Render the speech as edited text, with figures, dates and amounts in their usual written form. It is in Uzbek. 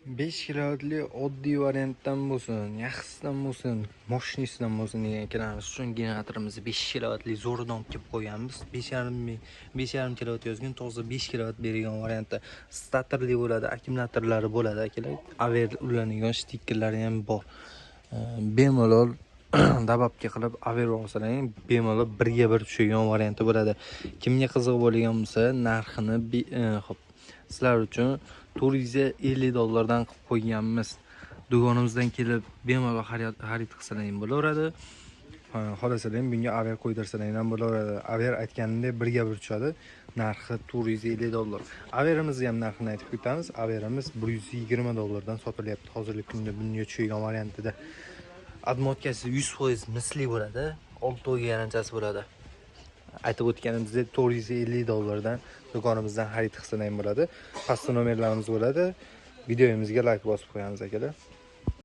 5 kilovatli oddiy variantdan bo'lsin, yaxshisidan bo'lsin, moshinasidan bo'lsin degan ekanmiz. Shun generatorimizni 5 kilovatli zo'ridan kelib qo'yganmiz. 5,5 kilovat yozgan, to'g'ri 5 kilovat bergan variantda statorli bo'ladi, akkumulyatorlari bo'ladi akalar. Aver ulangan stikerlari ham bor. Bemalol dababga qilib aver olsalaring, bemalol 1 ga 1 tushadigan varianti bo'ladi. Kimga qiziq bo'lgan bo'lsa, narxini hop sizlar uchun $450 qilib qo'yganmiz. Do'konimizdan kelib bemalol xarid qilsalaring bo'laveradi. Xohlasalar bunga aver qo'ydirsalar ham bo'laveradi. Aver aytganimdek 1 ga 1 tushadi. Narxi $450. Averimizni ham narxini aytib o'tamiz. Averimiz $120 dan sotilyapti hozirgi kunda bunga tushgan variantida. Admotkasi 100% misli bo'ladi. 6 oy garantiyasi bo'ladi. Aytib o'tganimizdek $450 dan do'konimizdan xarid qilsalaring bo'ladi. Pastda nomerlarimiz bo'ladi. Videomizga like bosib qo'yamiz akalar.